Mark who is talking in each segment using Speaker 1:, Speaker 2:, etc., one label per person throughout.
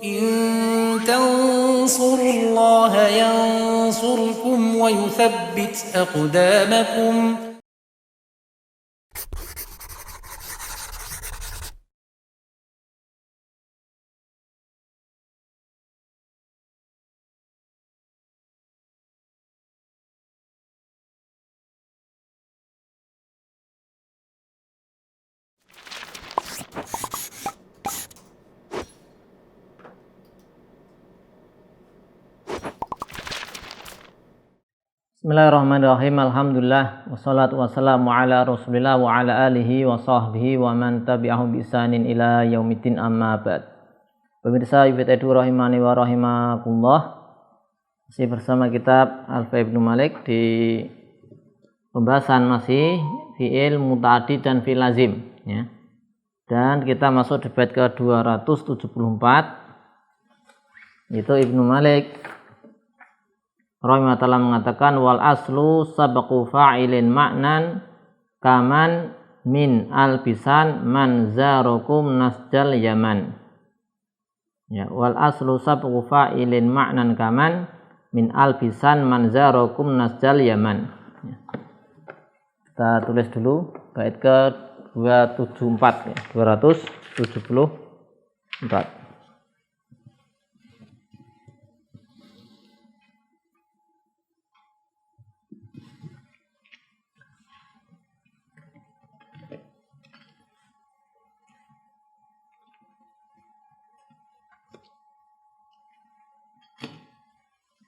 Speaker 1: إن تنصروا الله ينصركم ويثبت أقدامكم.
Speaker 2: Bismillahirrahmanirrahim. Alhamdulillah wassalatu wassalamu ala Rasulillah wa ala alihi wa sahbihi wa man tabi'ahum bi ihsanin ila yaumiddin, amma ba'd. Pemirsa Ibnu rahimani wa rahimakumullah, masih bersama kitab Alfiya Ibnu Malik di pembahasan masih fi'il muta'addi dan fi'il lazim ya. Dan kita masuk di bait ke 274, yaitu Ibnu Malik rahimahullah mengatakan wal aslu sabaqu fa'ilin ma'nan kaman min albisan man zarukum nasjal yaman. Ya, wal aslu sabaqu fa'ilin ma'nan kaman min albisan man zarukum nasjal yaman. Ya. Kita tulis dulu bait ke 274 ya, 274.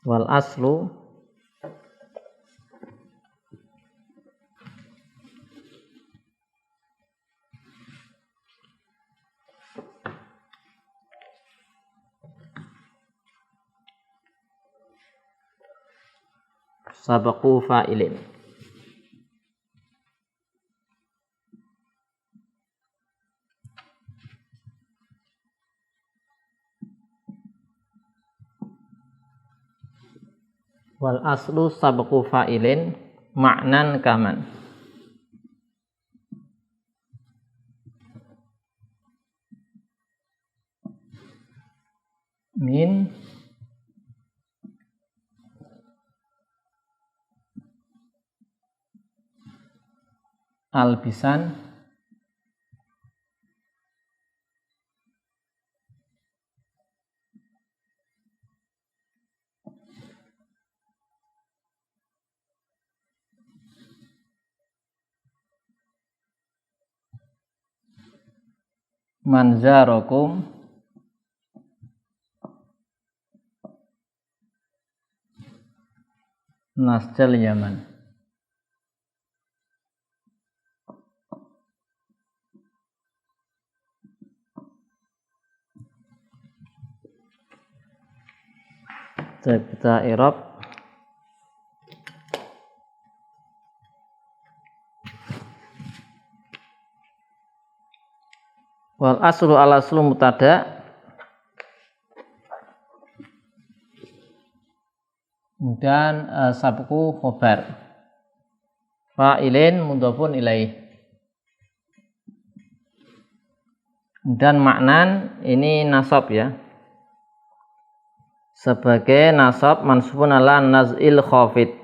Speaker 2: Wal aslu sabaqu fa'ilin. Wal aslu sabaqu fa'ilin ma'nan kaman. Min albisan manzarakum nasjal yaman. Kita i'rab wal aslu al aslu mutada dan sabku khobar fa'ilin mudhafun ilaih dan maknan ini nasab ya, sebagai nasab mansubun ala naz'il khafid,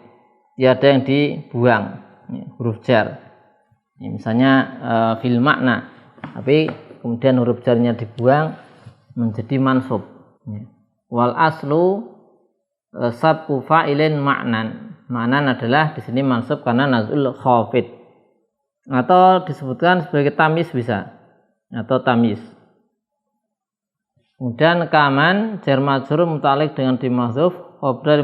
Speaker 2: tiada yang dibuang ya, huruf jar ya, misalnya fil makna, tapi kemudian huruf jarnya dibuang menjadi mansub ya. Wal aslu sabqu fa'ilin ma'nan. Ma'nan adalah di sini mansub karena naz'ul khafid, atau disebutkan sebagai tamyiz bisa, atau tamyiz. Kemudian kaman jar majrur muta'alliq dengan dimahdzuf khobar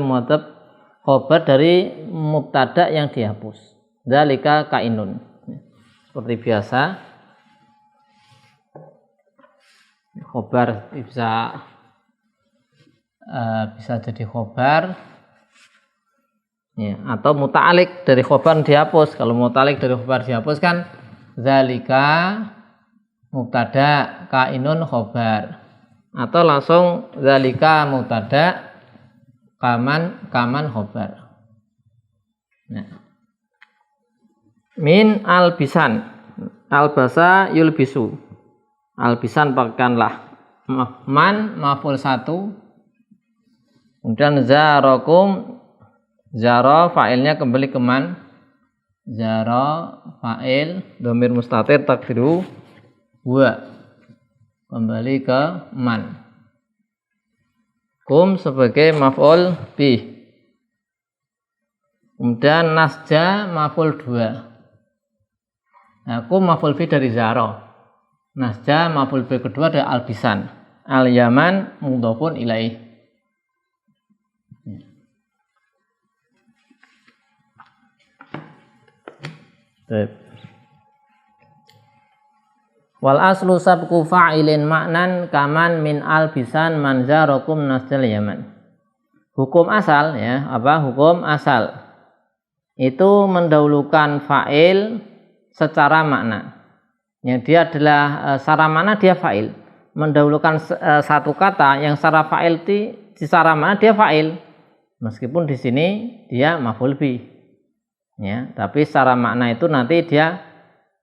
Speaker 2: dari mubtada yang dihapus. Dzalika kainun. Seperti biasa. Khobar bisa jadi khobar ya, atau muta'alliq dari khobar dihapus. Kalau muta'alliq dari khobar dihapus kan dzalika mubtada kainun khobar, atau langsung dzalika mubtada kaman khobar. Nah. Min albisan albasa yulbisu, albisan pakaikanlah, man maf'ul 1. Kemudian zarakum, zara fa'ilnya kembali ke man. Zara fa'il dhamir mustatir takdiru wa, kembali ke man. Kum sebagai maf'ul bih. Kemudian nasja maf'ul 2. Nah, kum maf'ul bih dari zara. Nasja maf'ul bih kedua dari albisan. Al Yaman mudhafun ilaih. Wal aslu sabku fa'ilin maknan kaman min albisan manzarakum nasjal Yaman. Hukum asal ya, hukum asal itu mendahulukan fa'il secara makna. Yang dia adalah secara makna dia fa'il. Mendahulukan satu kata yang secara fa'il secara makna dia fa'il. Meskipun di sini dia maf'ul bih. Ya, tapi secara makna itu nanti dia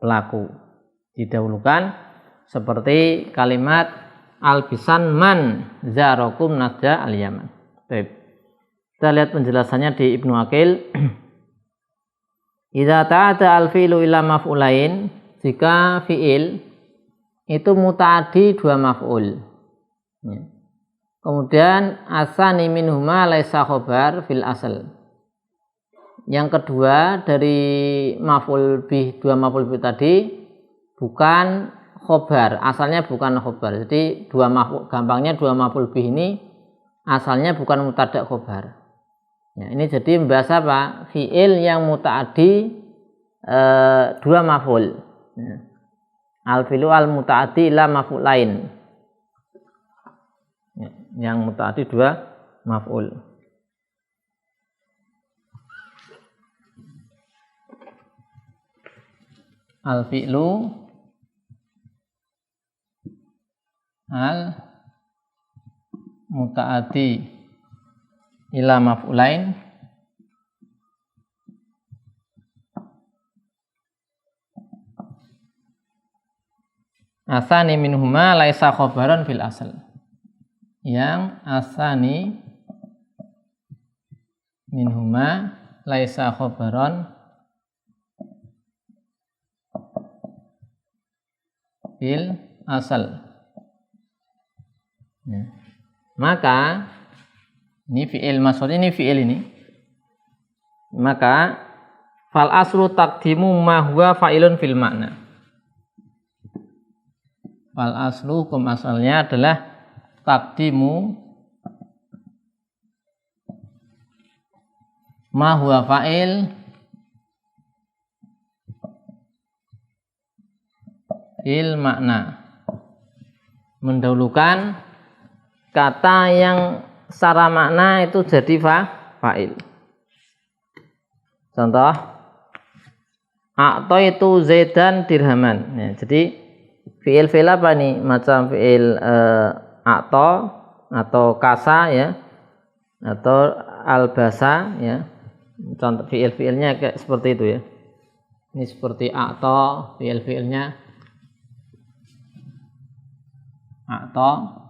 Speaker 2: pelaku. Didahulukan seperti kalimat albisan man zarakum nasja al Yaman. Baik. Kita lihat penjelasannya di Ibnu Aqil. Idza ta'ata al fi'lu ila maf'ulain, jika fi'il itu muta'addi dua maf'ul. Ya. Kemudian asani minhuma laisa khobar fil asal. Yang kedua dari maf'ul bih, dua maf'ul bih tadi bukan khobar, asalnya bukan khobar. Jadi gampangnya dua maf'ul bih ini asalnya bukan mubtada khobar. Ya, ini jadi membahas apa? Fi'il yang muta'addi dua maf'ul. Ya. Al-fi'lu al-muta'addi ila maf'ulain. Ya, yang muta'addi dua maf'ul. Al-fi'lu al-muta'addi ila maf'ulain asani minhuma laisa khobaran fil asal. Yang asani minhuma laisa khobaran fil asal. Ya. Maka ini fi'il, maksudnya ini fi'il ini. Maka fal aslu taqdimu ma huwa fa'ilun fil makna. Fal aslu hukum asalnya adalah taqdimu ma huwa fa'il fil makna. Mendahulukan kata yang secara makna itu jadi fa'il. Contoh, itu Zaidan dirhaman. Ya, jadi fi'il apa nih? Macam fi'il atau kasa ya, atau albasa ya. Contoh fi'ilnya kayak seperti itu ya. Ini seperti fi'ilnya atau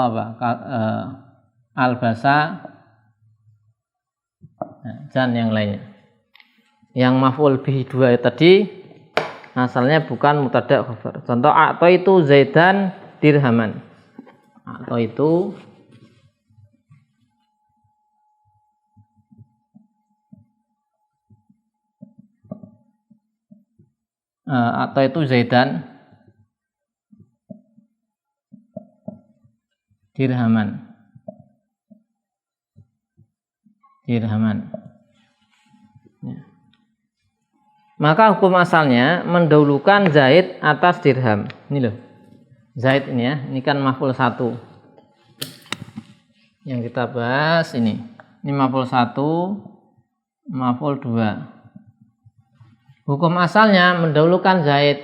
Speaker 2: apa? Albasa dan yang lainnya. Yang maf'ul bih dua tadi asalnya bukan mubtada khabar. Contoh itu Zaidan dirhaman. Itu Zaidan dirhaman. Ya. Maka hukum asalnya mendahulukan Zaid atas dirham. Ini loh, Zaid ini ya, ini kan maf'ul 1 yang kita bahas ini. Ini maf'ul 1, maf'ul 2. Hukum asalnya mendahulukan Zaid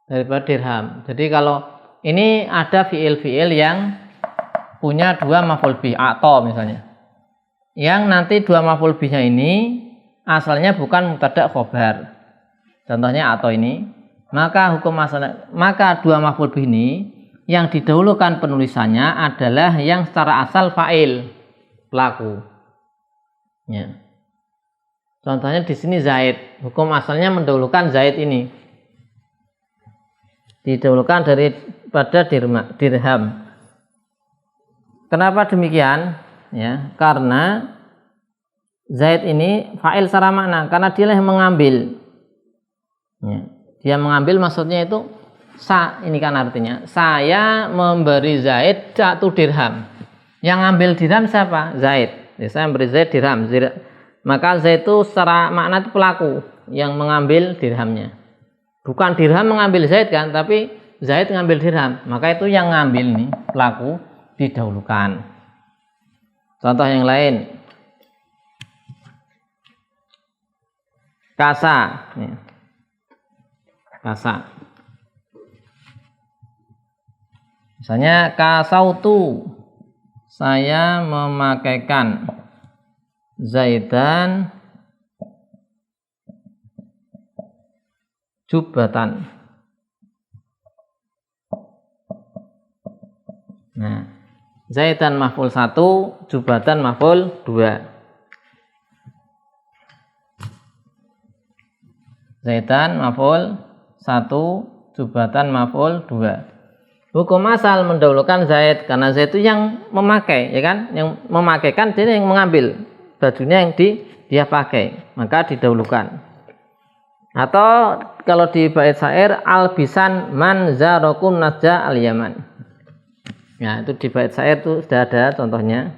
Speaker 2: daripada dirham. Jadi kalau ini ada fi'il yang punya dua maf'ul bih, misalnya. Yang nanti dua maf'ul bihnya ini asalnya bukan mubtada khobar. Contohnya ini. Maka hukum asalnya, maka dua maf'ul bih ini yang didahulukan penulisannya adalah yang secara asal fa'il, pelaku. Ya. Contohnya di sini Zaid, hukum asalnya mendahulukan Zaid ini. Didahulukan daripada dirham. Kenapa demikian? Ya, karena Zaid ini fa'il secara makna, karena dia yang mengambil. Ya. Dia mengambil maksudnya itu ini kan artinya saya memberi Zaid 1 dirham. Yang ngambil dirham siapa? Zaid. Ya, saya memberi Zaid dirham. Maka Zaid itu secara makna itu pelaku yang mengambil dirhamnya. Bukan dirham mengambil Zaid kan, tapi Zaid ngambil dirham. Maka itu yang ngambil nih pelaku didahulukan. Contoh yang lain. Kasa. Nih. Kasa. Misalnya kasautu, saya memakaikan Zaidan jubatan. Nah, Zaidan maf'ul 1, jubatan maf'ul 2. Zaidan maf'ul 1, jubatan maf'ul 2. Hukum asal mendahulukan Zaid karena Zaid itu yang memakai, ya kan? Yang memakaikan, dia yang mengambil bajunya yang dia pakai, maka didahulukan. Atau kalau di bait syair albisan man zarakum nasja al-yaman. Ya, itu di bait syair itu sudah ada contohnya.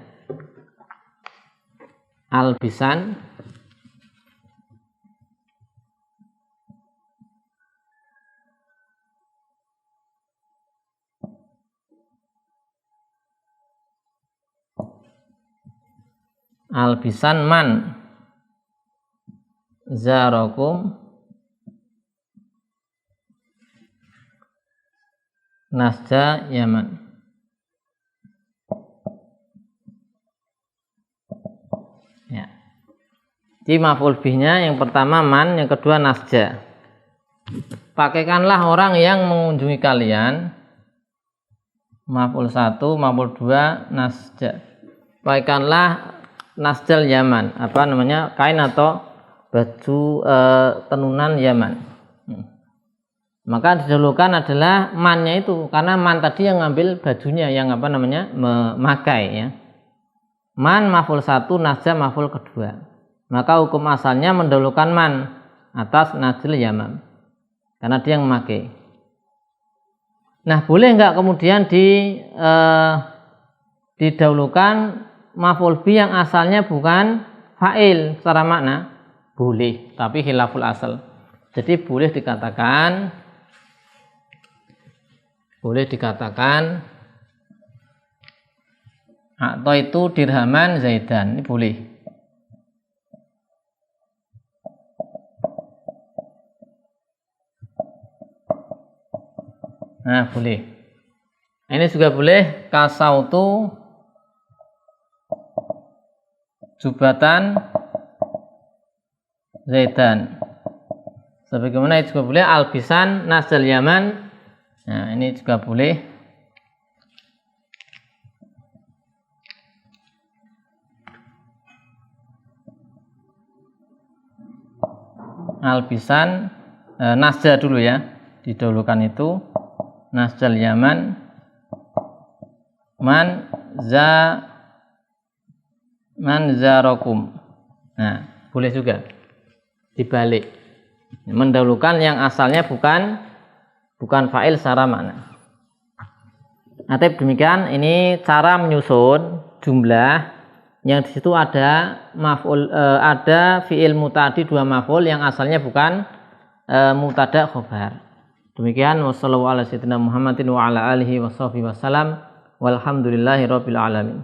Speaker 2: Albisan albisan man zarakum nasja yaman. Ya. Jadi maf'ul bihnya yang pertama man, yang kedua nasja. Pakaikanlah orang yang mengunjungi kalian. Maf'ul 1, maf'ul 2 nasja. Pakaikanlah nasjal Yaman, apa namanya, kain atau baju tenunan Yaman. Maka didahulukan adalah mannya itu, karena man tadi yang ngambil bajunya, yang apa namanya, memakai ya. Man maf'ul 1, nasja maf'ul kedua. Maka hukum asalnya mendahulukan man atas nasjal Yaman, karena dia yang memakai. Nah, boleh nggak kemudian didahulukan maf'ul bih yang asalnya bukan fa'il secara makna? Boleh, tapi khilaful asal. Jadi boleh dikatakan atau itu dirhaman Zaidan, ini boleh. Nah, boleh. Ini juga boleh kasautu jubatan Zaidan. Sebagaimana juga boleh albisan nasjal Yaman. Nah, ini juga boleh. Albisan nasja dulu ya, didahulukan itu nasjal Yaman man zarakum. Nah, boleh juga dibalik, mendahulukan yang asalnya bukan fa'il secara makna. Nah, demikian ini cara menyusun jumlah yang di situ ada maf'ul, ada fi'il muta'addi 2 maf'ul yang asalnya bukan mubtada khobar. Demikian, wassalamualaikum warahmatullahi wabarakatuh, walhamdulillahi rabbil alamin.